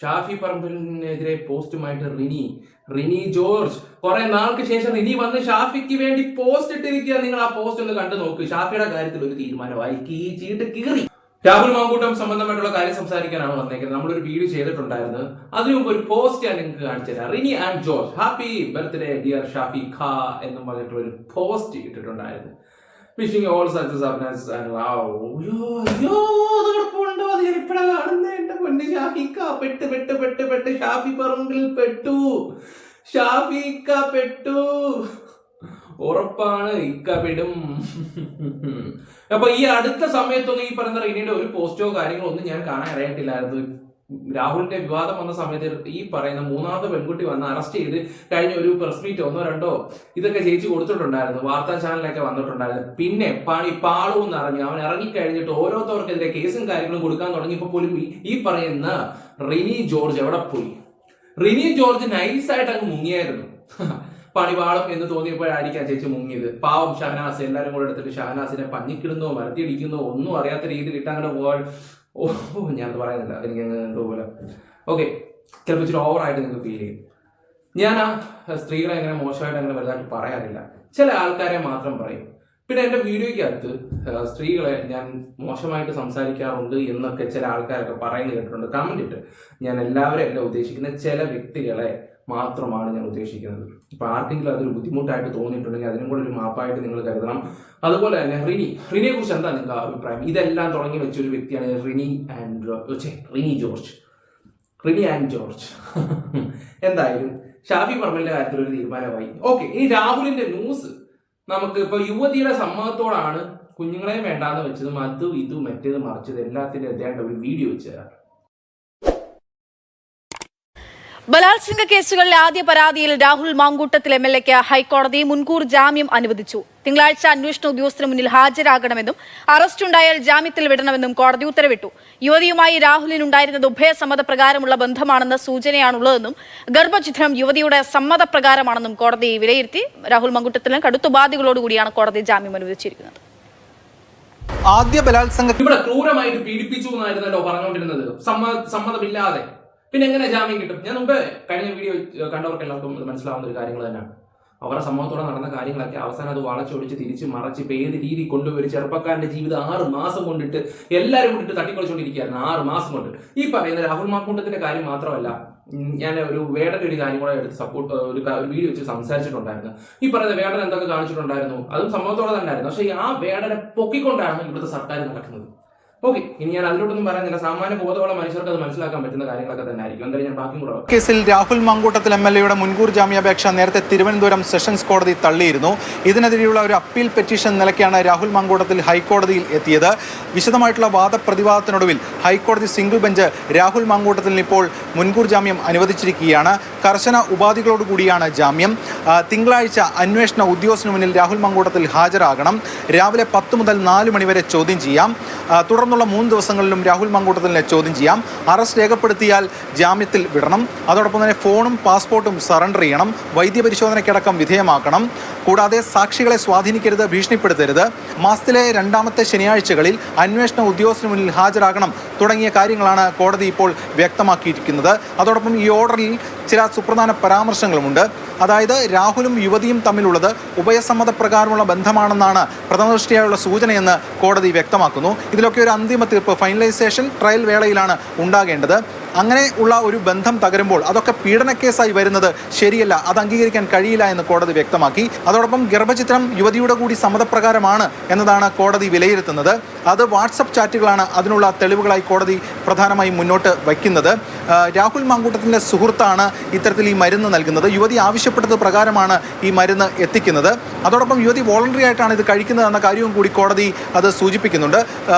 Shafi പറമ്പിലിനെതിരെ പോസ്റ്റുമായിട്ട് Rini George കുറെ നാൾക്ക് ശേഷം റിനി വന്ന് ഷാഫിക്ക് വേണ്ടി പോസ്റ്റ് ഇട്ടിരിക്കുക. നിങ്ങൾ ആ പോസ്റ്റ് ഒന്ന് കണ്ടു നോക്ക്. ഷാഫിയുടെ കാര്യത്തിൽ ഒരു തീരുമാനമായി ചീട്ട് കീറി. രാഹുൽ മാങ്കൂട്ടം സംബന്ധമായിട്ടുള്ള കാര്യം സംസാരിക്കാനാണ് വന്നേക്കുന്നത്. നമ്മളൊരു വീഡിയോ ചെയ്തിട്ടുണ്ടായിരുന്നു. അതിനു മുമ്പ് ഒരു പോസ്റ്റ് ഞാൻ നിങ്ങൾക്ക് കാണിച്ചു തരാം. Rini and George happy birthday dear Shafi ഖാ എന്നും പറഞ്ഞിട്ടുള്ള ഒരു പോസ്റ്റ് ഇട്ടിട്ടുണ്ടായിരുന്നു. Wishing all success happiness and എന്റെ പൊന്ന് ഷാഫിക്ക പെട്ട് ഷാഫി പറമ്പിൽ പെട്ടു. ഷാഫിക്ക പെട്ടു, ഉറപ്പാണ് ഇക്ക പെടും. അപ്പൊ ഈ അടുത്ത സമയത്തൊന്നും ഈ പറയുന്ന റീനിയുടെ ഒരു പോസ്റ്റോ കാര്യങ്ങളോ ഒന്നും ഞാൻ കാണാൻ അറിയത്തില്ലായിരുന്നു. രാഹുലിന്റെ വിവാദം വന്ന സമയത്ത് ഈ പറയുന്ന മൂന്നാമത്തെ പെൺകുട്ടി വന്ന് അറസ്റ്റ് ചെയ്ത് കഴിഞ്ഞ ഒരു പ്രസ് മീറ്റ് 1-2 ഇതൊക്കെ ചേച്ചി കൊടുത്തിട്ടുണ്ടായിരുന്നു. വാർത്താ ചാനലിലൊക്കെ വന്നിട്ടുണ്ടായിരുന്നു. പിന്നെ പണി പാളൂന്ന് അറിഞ്ഞു. അവൻ ഇറങ്ങിക്കഴിഞ്ഞിട്ട് ഓരോരുത്തർക്കെതിരെ കേസും കാര്യങ്ങളും കൊടുക്കാൻ തുടങ്ങിയപ്പോൾ പോലും ഈ പറയുന്ന റിനി ജോർജ് എവിടെ പോയി? റിനി ജോർജ് നൈസായിട്ട് അങ്ങ് മുങ്ങിയായിരുന്നു. പണിപാളം എന്ന് തോന്നിയപ്പോഴായിരിക്കാം ചേച്ചി മുങ്ങിയത്. പാവം ഷഹനാസ് എല്ലാവരും കൂടെ എടുത്തിട്ട് ഷഹനാസിനെ പഞ്ഞിക്കിടുന്നോ മരത്തിയിടിക്കുന്നോ ഒന്നും അറിയാത്ത രീതിയിൽ ഇട്ട് അങ്ങനെ പോകാൻ ഞാനത് പറയുന്നില്ല. എനിക്ക് എന്തോ പോലെ ഓക്കെ ചിലപ്പോൾ ഇച്ചിരി ഓവറായിട്ട് നിങ്ങൾക്ക് ഫീൽ ചെയ്യും. ഞാൻ ആ സ്ത്രീകളെ എങ്ങനെ മോശമായിട്ട് അങ്ങനെ വലുതായിട്ട് പറയാറില്ല. ചില ആൾക്കാരെ മാത്രം പറയും. പിന്നെ എൻ്റെ വീഡിയോയ്ക്കകത്ത് സ്ത്രീകളെ ഞാൻ മോശമായിട്ട് സംസാരിക്കാറുണ്ട് എന്നൊക്കെ ചില ആൾക്കാരൊക്കെ പറയുന്നത് കേട്ടിട്ടുണ്ട്. കമന്റ് ഇട്ട് ഞാൻ എല്ലാവരും അല്ല ഉദ്ദേശിക്കുന്നത്, ചില വ്യക്തികളെ മാത്രമാണ് ഞാൻ ഉദ്ദേശിക്കുന്നത്. ഇപ്പൊ ആർക്കെങ്കിലും അതൊരു ബുദ്ധിമുട്ടായിട്ട് തോന്നിയിട്ടുണ്ടെങ്കിൽ അതിനും കൂടെ ഒരു മാപ്പായിട്ട് നിങ്ങൾ കരുതണം. അതുപോലെ തന്നെ റിനിയെ കുറിച്ച് എന്താ നിങ്ങൾക്ക് അഭിപ്രായം? ഇതെല്ലാം തുടങ്ങി വെച്ചൊരു വ്യക്തിയാണ് റിനി ആൻഡ് ജോർജ്. എന്തായാലും ഷാഫി പറമ്പിലിന്റെ കാര്യത്തിൽ ഒരു തീരുമാനമായി. ഓക്കെ, ഇനി രാഹുലിന്റെ ന്യൂസ്. നമുക്ക് ഇപ്പൊ യുവതിയുടെ സമ്മതത്തോടാണ് കുഞ്ഞുങ്ങളെയും വേണ്ടാന്ന് വെച്ചതും അതും ഇതും മറ്റേത് മറിച്ചത് എല്ലാത്തിന്റെ എത്തേണ്ട ഒരു വീഡിയോ വെച്ച് തരാം. ബലാത്സംഗ കേസുകളിലെ ആദ്യ പരാതിയിൽ രാഹുൽ മാങ്കൂട്ടത്തിൽ MLAക്ക് ഹൈക്കോടതി മുൻകൂർ ജാമ്യം അനുവദിച്ചു. തിങ്കളാഴ്ച അന്വേഷണ ഉദ്യോഗസ്ഥന് മുന്നിൽ ഹാജരാകണമെന്നും അറസ്റ്റുണ്ടായാൽ ജാമ്യത്തിൽ വിടണമെന്നും കോടതി ഉത്തരവിട്ടു. യുവതിയുമായി രാഹുലിനുണ്ടായിരുന്നത് ഉഭയസമ്മതപ്രകാരമുള്ള ബന്ധമാണെന്ന സൂചനയാണുള്ളതെന്നും ഗർഭഛിദ്രം യുവതിയുടെ സമ്മതപ്രകാരമാണെന്നും കോടതി വിലയിരുത്തി. രാഹുൽ മാങ്കൂട്ടത്തിന് കടുത്ത ഉപാധികളോടുകൂടിയാണ് കോടതി ജാമ്യം അനുവദിച്ചിരിക്കുന്നത്. ആദ്യ ബലാത്സംഗ ഇവിടെ ക്രൂരമായിട്ട് പീഡിപ്പിച്ചു എന്നായിരുന്നല്ലോ പറഞ്ഞുകൊണ്ടിരുന്നത്, സമ്മതമില്ലാതെ. പിന്നെ എങ്ങനെ ജാമ്യം കിട്ടും? ഞാൻ മുമ്പ് കഴിഞ്ഞ വീഡിയോ കണ്ടവർക്ക് എല്ലാവർക്കും ഇത് മനസ്സിലാവുന്ന ഒരു കാര്യങ്ങൾ തന്നെയാണ്. അവരുടെ സമ്മതത്തോടെ നടന്ന കാര്യങ്ങളൊക്കെ അവസാനം അത് വളച്ചൊടിച്ച് തിരിച്ച് മറച്ച് ഏത് രീതി കൊണ്ടുപോയി ചെറുപ്പക്കാരന്റെ ജീവിതം 6 മാസം കൊണ്ടിട്ട് എല്ലാവരും കൊണ്ടിട്ട് തട്ടിക്കൊളിച്ചുകൊണ്ടിരിക്കുകയായിരുന്നു. 6 മാസം കൊണ്ട്. ഈ പറയുന്ന രാഹുൽ മാങ്കൂട്ടത്തിന്റെ കാര്യം മാത്രമല്ല, ഞാൻ വേടന്റെ ഒരു കാര്യം കൂടെ എടുത്ത് ഒരു വീഡിയോ വെച്ച് സംസാരിച്ചിട്ടുണ്ടായിരുന്നു. ഈ പറയുന്ന വേടൻ എന്തൊക്കെ കാണിച്ചിട്ടുണ്ടായിരുന്നു, അതും സമ്മതത്തോടെ തന്നെ ആയിരുന്നു. പക്ഷേ ആ വേടനെ പൊക്കിക്കൊണ്ടാണ് ഇവിടുത്തെ സർക്കാർ നടക്കുന്നത്. ഓക്കെ, ഇനി ഞാൻ അതിലോട്ടൊന്നും പറയുന്നില്ല. സാമാന്യ ബോധമുള്ള മനുഷ്യർക്ക് അത് മനസ്സിലാക്കാൻ പറ്റുന്ന കാര്യങ്ങളൊക്കെ തന്നെ ആയിരിക്കും. എന്തായാലും ഞാൻ ബാക്കി കൂടെ കേസിൽ രാഹുൽ മാങ്കൂട്ടത്തിൽ MLAയുടെ മുൻകൂർ ജാമ്യാപേക്ഷ നേരത്തെ തിരുവനന്തപുരം സെഷൻസ് കോടതി തള്ളിയിരുന്നു. ഇതിനെതിരെയുള്ള ഒരു അപ്പീൽ പെറ്റീഷൻ നിലയ്ക്കാണ് രാഹുൽ മാങ്കൂട്ടത്തിൽ ഹൈക്കോടതിയിൽ എത്തിയത്. വിശദമായിട്ടുള്ള വാദപ്രതിവാദത്തിനൊടുവിൽ ഹൈക്കോടതി സിംഗിൾ ബെഞ്ച് രാഹുൽ മാങ്കൂട്ടത്തിന് ഇപ്പോൾ മുൻകൂർ ജാമ്യം അനുവദിച്ചിരിക്കുകയാണ്. കർശന ഉപാധികളോടുകൂടിയാണ് ജാമ്യം. തിങ്കളാഴ്ച അന്വേഷണ ഉദ്യോഗസ്ഥന് മുന്നിൽ രാഹുൽ മാങ്കൂട്ടത്തിൽ ഹാജരാകണം. രാവിലെ 10 മുതൽ 4 മണി വരെ ചോദ്യം ചെയ്യാം. തുടർന്നുള്ള 3 ദിവസങ്ങളിലും രാഹുൽ മാങ്കൂട്ടത്തിനെ ചോദ്യം ചെയ്യാം. അറസ്റ്റ് രേഖപ്പെടുത്തിയാൽ ജാമ്യത്തിൽ വിടണം. അതോടൊപ്പം തന്നെ ഫോണും പാസ്പോർട്ടും സറണ്ടർ ചെയ്യണം. വൈദ്യപരിശോധനയ്ക്കടക്കം വിധേയമാക്കണം. കൂടാതെ സാക്ഷികളെ സ്വാധീനിക്കരുത്, ഭീഷണിപ്പെടുത്തരുത്. മാസത്തിലെ 2ാമത്തെ ശനിയാഴ്ചകളിൽ അന്വേഷണ ഉദ്യോഗസ്ഥന് മുന്നിൽ ഹാജരാകണം തുടങ്ങിയ കാര്യങ്ങളാണ് കോടതി ഇപ്പോൾ വ്യക്തമാക്കിയിരിക്കുന്നത്. അതോടൊപ്പം ഈ ഓർഡറിൽ ചില സുപ്രധാന പരാമർശങ്ങളുമുണ്ട്. അതായത് രാഹുലും യുവതിയും തമ്മിലുള്ളത് ഉഭയസമ്മതപ്രകാരമുള്ള ബന്ധമാണെന്നാണ് പ്രഥമദൃഷ്ടിയായുള്ള സൂചനയെന്ന് കോടതി വ്യക്തമാക്കുന്നു. ഇതിലൊക്കെ ഒരു അന്തിമ തീർപ്പ്, ഫൈനലൈസേഷൻ ട്രയൽ വേളയിലാണ് ഉണ്ടാകേണ്ടത്. അങ്ങനെ ഉള്ള ഒരു ബന്ധം തകരുമ്പോൾ അതൊക്കെ പീഡനക്കേസായി വരുന്നത് ശരിയല്ല, അത് അംഗീകരിക്കാൻ കഴിയില്ല എന്ന് കോടതി വ്യക്തമാക്കി. അതോടൊപ്പം ഗർഭചിത്രം യുവതിയുടെ കൂടി സമ്മതപ്രകാരമാണ് എന്നതാണ് കോടതി വിലയിരുത്തുന്നത്. അത് വാട്സപ്പ് ചാറ്റുകളാണ് അതിനുള്ള തെളിവുകളായി കോടതി പ്രധാനമായും മുന്നോട്ട് വയ്ക്കുന്നത്. രാഹുൽ മാങ്കൂട്ടത്തിൻ്റെ സുഹൃത്താണ് ഇത്തരത്തിൽ ഈ മരുന്ന് നൽകുന്നത്. യുവതി ആവശ്യപ്പെട്ടത് പ്രകാരമാണ് ഈ മരുന്ന് എത്തിക്കുന്നത്. അതോടൊപ്പം യുവതി വോളണ്ടറി ആയിട്ടാണ് ഇത് കഴിക്കുന്നത് എന്ന കാര്യവും കൂടി കോടതി അത് സൂചിപ്പിക്കുന്നുണ്ട്.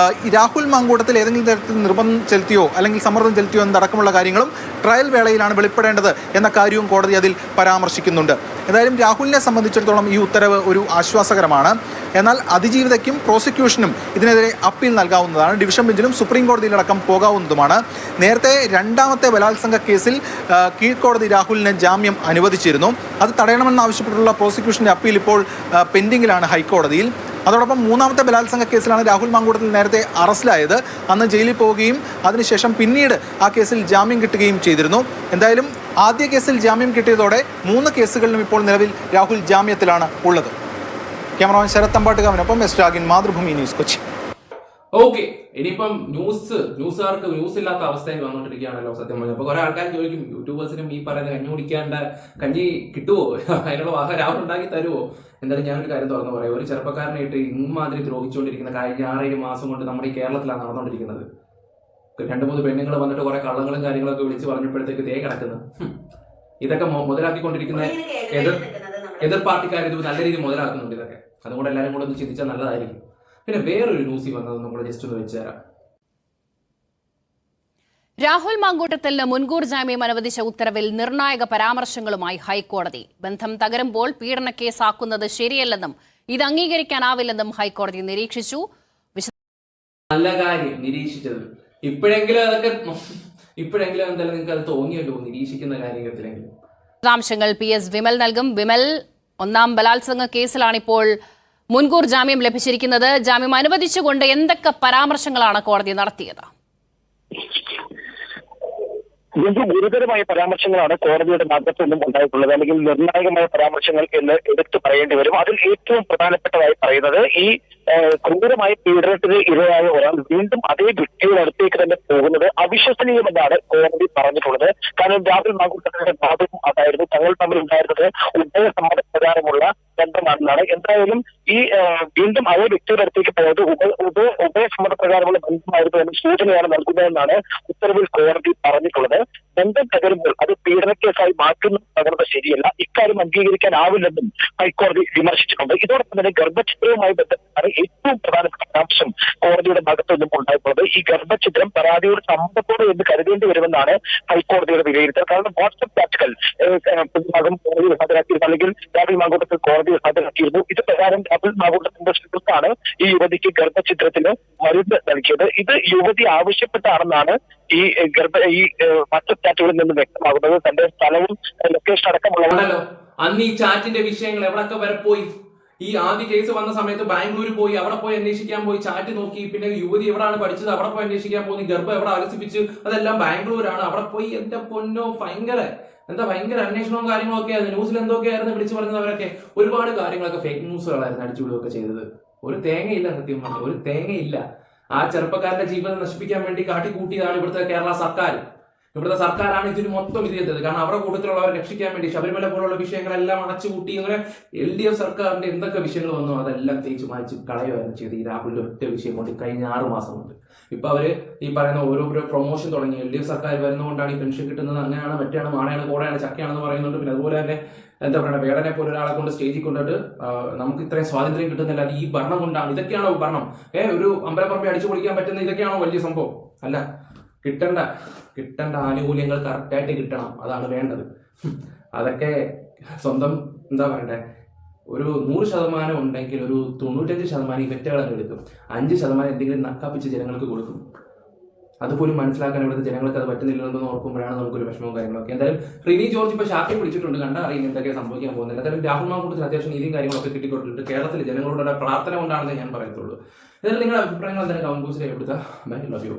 രാഹുൽ മാങ്കൂട്ടത്തിൽ ഏതെങ്കിലും തരത്തിൽ നിർബന്ധം ചെലുത്തിയോ അല്ലെങ്കിൽ സമ്മർദ്ദം ചെലുത്തിയോ എന്നടക്കമുള്ള കാര്യങ്ങളും ട്രയൽ വേളയിലാണ് വെളിപ്പെടേണ്ടത് എന്ന കാര്യവും കോടതി അതിൽ പരാമർശിക്കുന്നുണ്ട്. എന്തായാലും രാഹുലിനെ സംബന്ധിച്ചിടത്തോളം ഈ ഉത്തരവ് ഒരു ആശ്വാസകരമാണ്. എന്നാൽ അതിജീവിതയ്ക്കും പ്രോസിക്യൂഷനും ഇതിനെതിരെ അപ്പീൽ നൽകാവുന്നതാണ്. ഡിവിഷൻ ബെഞ്ചിലും സുപ്രീം കോടതിയിലടക്കം പോകാവുന്നതുമാണ്. നേരത്തെ 2ാമത്തെ ബലാത്സംഗ കേസിൽ കീഴ്ക്കോടതി രാഹുലിന് ജാമ്യം അനുവദിച്ചിരുന്നു. അത് തടയണമെന്നാവശ്യപ്പെട്ടുള്ള പ്രോസിക്യൂഷൻ്റെ അപ്പീൽ ഇപ്പോൾ പെൻഡിങ്ങിലാണ് ഹൈക്കോടതിയിൽ. അതോടൊപ്പം മൂന്നാമത്തെ ബലാത്സംഗ കേസിലാണ് രാഹുൽ മാങ്കൂട്ടത്തിൽ നേരത്തെ അറസ്റ്റിലായത്. അന്ന് ജയിലിൽ പോവുകയും അതിനുശേഷം പിന്നീട് ആ കേസിൽ ജാമ്യം കിട്ടുകയും ചെയ്തിരുന്നു. എന്തായാലും ആദ്യ കേസിൽ ജാമ്യം കിട്ടിയതോടെ 3 കേസുകളിലും ഇപ്പോൾ നിലവിൽ രാഹുൽ ജാമ്യത്തിലാണ് ഉള്ളത്. ക്യാമറമാൻ ശരത് തമ്പാട്ടുകാവിനൊപ്പം S Ragin, Mathrubhumi news, Kochi. Okay, ഇനിയിപ്പം ന്യൂസുകാർക്ക് ന്യൂസ് ഇല്ലാത്ത അവസ്ഥയിൽ വന്നുകൊണ്ടിരിക്കുകയാണല്ലോ സത്യം പറഞ്ഞത്. അപ്പൊ കുറെ ആൾക്കാർ ചോദിക്കും, യൂട്യൂബേഴ്സിനും ഈ പറയുന്ന കഞ്ഞി കുടിക്കേണ്ട കഞ്ഞി കിട്ടുമോ, അതിനുള്ള വാഹ രാഹുൽ ഉണ്ടാക്കി തരുമോ? എന്തായാലും ഞാനൊരു കാര്യം തുറന്നു പറയാം. ഒരു ചെറുപ്പക്കാരനായിട്ട് ഇമാതിരി ദ്രോഹിച്ചുകൊണ്ടിരിക്കുന്ന കഴിഞ്ഞ 6-7 മാസം കൊണ്ട് നമ്മുടെ ഈ കേരളത്തിലാണ് നടന്നുകൊണ്ടിരിക്കുന്നത്. 2-3 പെണ്ണുങ്ങൾ വന്നിട്ട് കുറെ കള്ളങ്ങളും കാര്യങ്ങളൊക്കെ വിളിച്ച് പറഞ്ഞപ്പോഴത്തേക്ക് തേ കിടക്കുന്നു. ഇതൊക്കെ മുതലാക്കിക്കൊണ്ടിരിക്കുന്ന എതിർ പാർട്ടിക്കാർ ഇത് നല്ല രീതിയിൽ മുതലാക്കുന്നുണ്ട്. ഇതൊക്കെ അതുകൊണ്ട് എല്ലാവരും കൂടെ ഒന്ന് ചിന്തിച്ചാൽ നല്ലതായിരിക്കും. പിന്നെ വേറൊരു ന്യൂസ് വന്നത് നമ്മൾ ജസ്റ്റ് ഒന്ന് വെച്ചുതരാം. രാഹുൽ മാങ്കൂട്ടത്തിന് മുൻകൂർ ജാമ്യം അനുവദിച്ച ഉത്തരവിൽ നിർണായക പരാമർശങ്ങളുമായി ഹൈക്കോടതി. ബന്ധം തകരുമ്പോൾ പീഡനക്കേസാക്കുന്നത് ശരിയല്ലെന്നും ഇത് അംഗീകരിക്കാനാവില്ലെന്നും ഹൈക്കോടതി നിരീക്ഷിച്ചു. നല്ല കാര്യം നിരീക്ഷിച്ചത്. ഇപ്പോഴെങ്കിലും എന്തായാലും നിങ്ങൾക്ക് അത് തോന്നിയല്ലോ നിരീക്ഷിക്കുന്ന കാര്യത്തിലെങ്കിലും. വിശദാംശങ്ങൾ PS വിമൽ നൽകും. വിമൽ, 1-ാം ബലാത്സംഗ കേസിലാണിപ്പോൾ മുൻകൂർ ജാമ്യം ലഭിച്ചിരിക്കുന്നത്. ജാമ്യം അനുവദിച്ചുകൊണ്ട് എന്തൊക്കെ പരാമർശങ്ങളാണ് കോടതി നടത്തിയത്? ഗുരുതരമായ പരാമർശങ്ങളാണ് കോടതിയുടെ ഭാഗത്തു നിന്നും ഉണ്ടായിട്ടുള്ളത്, അല്ലെങ്കിൽ നിർണായകമായ പരാമർശങ്ങൾ എന്ന് എടുത്തു പറയേണ്ടി വരും. അതിൽ ഏറ്റവും പ്രധാനപ്പെട്ടതായി പറയുന്നത്, ഈ ക്രൂരമായ പീഡനത്തിന് ഇരയായ ഒരാൾ വീണ്ടും അതേ വ്യക്തിയുടെ അടുത്തേക്ക് തന്നെ പോകുന്നത് അവിശ്വസനീയമെന്നാണ് കോടതി പറഞ്ഞിട്ടുള്ളത്. കാരണം രാഹുൽ മാങ്കൂട്ടത്തിന്റെ ഭാഗത്തും അതായിരുന്നു, തങ്ങൾ തമ്മിൽ ഉണ്ടായിരുന്നത് ഉഭയസമ്മത പ്രകാരമുള്ള ബന്ധമാണെന്നാണ്. എന്തായാലും ഈ വീണ്ടും അതേ വ്യക്തിയുടെ അടുത്തേക്ക് പോയത് ഉഭയസമ്മത പ്രകാരമുള്ള ബന്ധമായിരുന്നു എന്ന സൂചനയാണ് നൽകുന്നതെന്നാണ് ഉത്തരവിൽ കോടതി പറഞ്ഞിട്ടുള്ളത്. ബന്ധം തകരുമ്പോൾ അത് പീഡനക്കേസായി മാറ്റുന്നത് ശരിയല്ല, ഇക്കാര്യം അംഗീകരിക്കാനാവില്ലെന്നും ഹൈക്കോടതി വിമർശിച്ചിട്ടുണ്ട്. ഇതോടൊപ്പം തന്നെ ഗർഭഛിദ്രവുമായി ബന്ധപ്പെട്ടാണ് ഏറ്റവും പ്രധാനപ്പെട്ട അംശം കോടതിയുടെ ഭാഗത്തു നിന്നും ഉണ്ടായിട്ടുള്ളത്. ഈ ഗർഭഛിദ്രം പരാതിയുടെ സമ്മതത്തോടെ എന്ന് കരുതേണ്ടി വരുമെന്നാണ് ഹൈക്കോടതിയുടെ വിലയിരുത്തൽ. കാരണം വാട്സ്ആപ്പ് ചാറ്റുകൾ പ്രതിഭാഗം കോടതിയിൽ ഹാജരാക്കിയിരുന്നു, അല്ലെങ്കിൽ രാഹുൽ മാങ്കൂട്ടത്തിൽ കോടതിയിൽ ഹാജരാക്കിയിരുന്നു. ഇത് പ്രകാരം രാഹുൽ മാങ്കൂട്ടത്തിന്റെ സുഹൃത്താണ് ഈ യുവതിക്ക് ഗർഭഛിദ്രത്തിന് മരുന്ന് നൽകിയത്. ഇത് യുവതി ആവശ്യപ്പെട്ടാണെന്നാണ് ഈ വാട്സ്ആപ്പ് ചാറ്റുകളിൽ നിന്ന് വ്യക്തമാകുന്നത്. തന്റെ സ്ഥലവും ലൊക്കേഷൻ അടക്കമുള്ളവരല്ലോ. അന്ന് ഈ ചാറ്റിന്റെ വിഷയങ്ങൾ എവിടൊക്കെ വരെ പോയി. ഈ ആദ്യ കേസ് വന്ന സമയത്ത് ബാംഗ്ലൂർ പോയി, അവിടെ പോയി അന്വേഷിക്കാൻ പോയി, ചാറ്റ് നോക്കി. പിന്നെ യുവതി എവിടെയാണ് പഠിച്ചത് അവിടെ പോയി അന്വേഷിക്കാൻ പോയി. ഗർഭം എവിടെ ആലസിപ്പിച്ച്, അതെല്ലാം ബാംഗ്ലൂരാണ്. അവിടെ പോയി എന്റെ പൊന്നോ ഭയങ്കര അന്വേഷണവും കാര്യങ്ങളൊക്കെ ആയിരുന്നു. ന്യൂസിൽ എന്തൊക്കെയായിരുന്നു വിളിച്ചു പറഞ്ഞവരൊക്കെ. ഒരുപാട് കാര്യങ്ങളൊക്കെ ഫേക്ക് ന്യൂസുകളായിരുന്നു അടിച്ചുവിടുകയൊക്കെ ചെയ്തത്. ഒരു തേങ്ങയില്ല, സത്യം പറഞ്ഞാൽ ഒരു തേങ്ങയില്ല. ആ ചെറുപ്പക്കാരന്റെ ജീവിതം നശിപ്പിക്കാൻ വേണ്ടി കാട്ടിക്കൂട്ടിയതാണ് ഇവിടുത്തെ കേരള സർക്കാർ. ഇവിടുത്തെ സർക്കാരാണ് ഇതിന് മൊത്തം ഇത് ചെയ്തത്. കാരണം അവരുടെ കൂട്ടത്തിലുള്ളവരെ രക്ഷിക്കാൻ വേണ്ടി ശബരിമല പോലുള്ള വിഷയങ്ങളെല്ലാം അടച്ചുകൂട്ടി. അങ്ങനെ LDF സർക്കാരിന്റെ എന്തൊക്കെ വിഷയങ്ങൾ വന്നു അതെല്ലാം തേച്ച് മായ്ച്ച് കളയുമായിരുന്നു ചെയ്ത് ഈ രാഹുലിന്റെ ഒറ്റ വിഷയം കൊണ്ട് കഴിഞ്ഞ 6 മാസം കൊണ്ട്. ഇപ്പൊ അവര് ഈ പറയുന്ന ഓരോ പ്രൊമോഷൻ തുടങ്ങി. LDF സർക്കാർ വരുന്നതുകൊണ്ടാണ് ഈ പെൻഷൻ കിട്ടുന്നത്, അങ്ങനെയാണ് മറ്റാണ് മാണയാണ് കോടയാണ് ചക്കയാണെന്ന് പറയുന്നുണ്ട്. പിന്നെ അതുപോലെ തന്നെ എന്താ പറയുക, വേടനെ പോലെ ഒരാളെ കൊണ്ട് സ്റ്റേജിൽ കൊണ്ടിട്ട് നമുക്ക് ഇത്രയും സ്വാതന്ത്ര്യം കിട്ടുന്നില്ല, ഈ ഭരണം കൊണ്ടാണ്. ഇതൊക്കെയാണോ ഭരണം? ഒരു അമ്പലപ്പറമ്പ് അടിച്ചു പൊളിക്കാൻ പറ്റുന്ന ഇതൊക്കെയാണോ വലിയ സംഭവം? അല്ല, കിട്ടേണ്ട ആനുകൂല്യങ്ങൾ കറക്റ്റായിട്ട് കിട്ടണം, അതാണ് വേണ്ടത്. അതൊക്കെ സ്വന്തം എന്താ പറയണ്ടേ, ഒരു 100% ഉണ്ടെങ്കിൽ ഒരു 95% ഇവറ്റകളങ്ങ് എടുക്കും. 5% എന്തെങ്കിലും നക്കാപ്പിച്ച് ജനങ്ങൾക്ക് കൊടുക്കും. അതുപോലും മനസ്സിലാക്കാൻ ഇവിടുത്തെ ജനങ്ങൾക്ക് അത് പറ്റുന്നില്ലെന്ന് ഓർക്കുമ്പോഴാണ് നമുക്കൊരു വിഷമവും കാര്യങ്ങളൊക്കെ. എന്തായാലും റിനി ജോർജ് ഇപ്പോൾ ഷാഫിയെ വിളിച്ചിട്ടുണ്ട്, കണ്ടറിയുന്ന എന്തൊക്കെ സംഭവിക്കാൻ പോകുന്നില്ല. എന്തായാലും രാഹുൽ മാങ്കൂട്ടത്തിന് അത്യാവശ്യം നീതിയും കാര്യങ്ങളൊക്കെ കിട്ടിക്കൊണ്ടിട്ടുണ്ട്. കേരളത്തിലെ ജനങ്ങളുടെ പ്രാർത്ഥന കൊണ്ടാണെന്ന് ഞാൻ പറയത്തുള്ളൂ. എന്നാലും നിങ്ങളുടെ അഭിപ്രായങ്ങൾ എന്തായാലും കമന്റ് ബോക്സിൽ എവിടുത്തെ. Bye, love U.